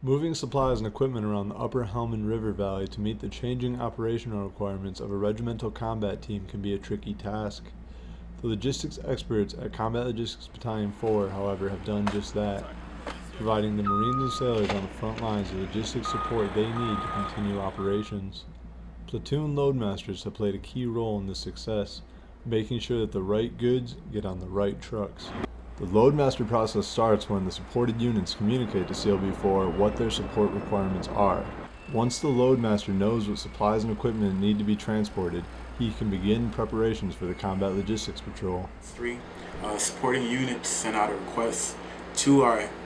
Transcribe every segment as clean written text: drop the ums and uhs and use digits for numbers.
Moving supplies and equipment around the upper Helmand River Valley to meet the changing operational requirements of a regimental combat team can be a tricky task. The logistics experts at Combat Logistics Battalion 4, however, have done just that, providing the Marines and sailors on the front lines the logistics support they need to continue operations. Platoon Loadmasters have played a key role in this success, making sure that the right goods get on the right trucks. The Loadmaster process starts when the supported units communicate to CLB-4 what their support requirements are. Once the Loadmaster knows what supplies and equipment need to be transported, he can begin preparations for the Combat Logistics Patrol. Supporting units send out a request to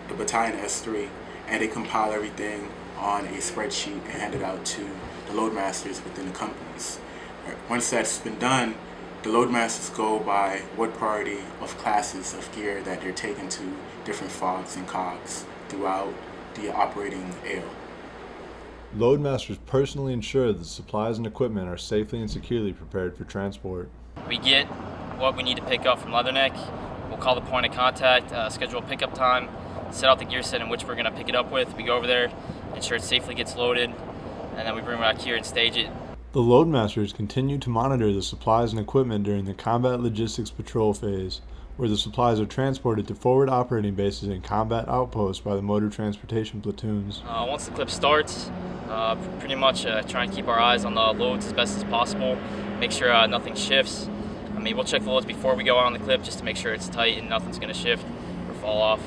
the Battalion S3, and they compile everything on a spreadsheet and hand it out to the Loadmasters within the companies. Once that's been done, the Loadmasters go by what priority of classes of gear that they're taking to different FOBs and COGs throughout the operating AO. Loadmasters personally ensure that the supplies and equipment are safely and securely prepared for transport. We get what we need to pick up from Leatherneck. We'll call the point of contact, schedule a pickup time, set out the gear set in which we're going to pick it up with. We go over there, ensure it safely gets loaded, and then we bring it back here and stage it. The Loadmasters continue to monitor the supplies and equipment during the Combat Logistics Patrol phase, where the supplies are transported to forward operating bases and combat outposts by the motor transportation platoons. Once the clip starts, pretty much try and keep our eyes on the loads as best as possible, make sure nothing shifts. We'll check the loads before we go out on the clip just to make sure it's tight and nothing's going to shift or fall off.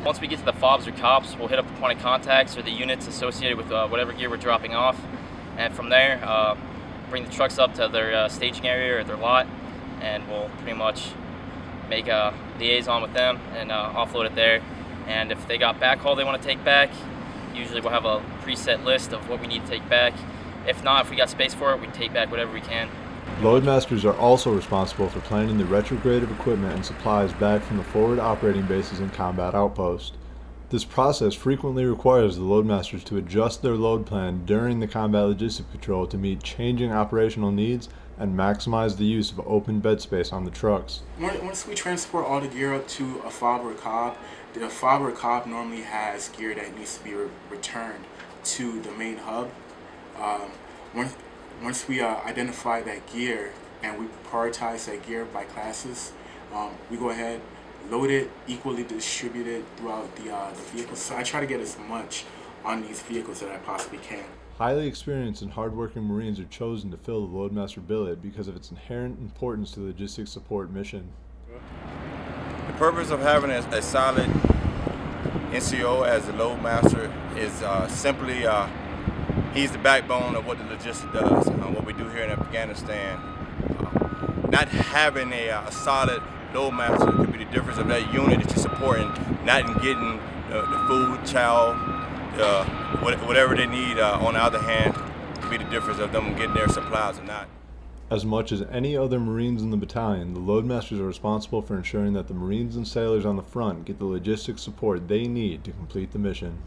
Once we get to the FOBs or COPs, we'll hit up the point of contacts or the units associated with whatever gear we're dropping off. And from there, bring the trucks up to their staging area or their lot, and we'll pretty much make a liaison with them and offload it there. And if they got backhaul they want to take back, usually we'll have a preset list of what we need to take back. If not, if we got space for it, we take back whatever we can. Loadmasters are also responsible for planning the retrograde of equipment and supplies back from the forward operating bases and combat outposts. This process frequently requires the Loadmasters to adjust their load plan during the Combat Logistics Patrol to meet changing operational needs and maximize the use of open bed space on the trucks. Once we transport all the gear up to a FOB or COB, the FOB or COB normally has gear that needs to be returned to the main hub. Once we identify that gear and we prioritize that gear by classes, we go ahead, load it, equally distribute it throughout the vehicles. So I try to get as much on these vehicles that I possibly can. Highly experienced and hardworking Marines are chosen to fill the Loadmaster billet because of its inherent importance to the logistics support mission. The purpose of having a solid NCO as a Loadmaster is simply he's the backbone of what the logistics does, what we do here in Afghanistan. Not having a solid Loadmaster could be the difference of that unit that you're supporting, not in getting the food, chow, whatever they need. On the other hand, could be the difference of them getting their supplies or not. As much as any other Marines in the battalion, the Loadmasters are responsible for ensuring that the Marines and sailors on the front get the logistics support they need to complete the mission.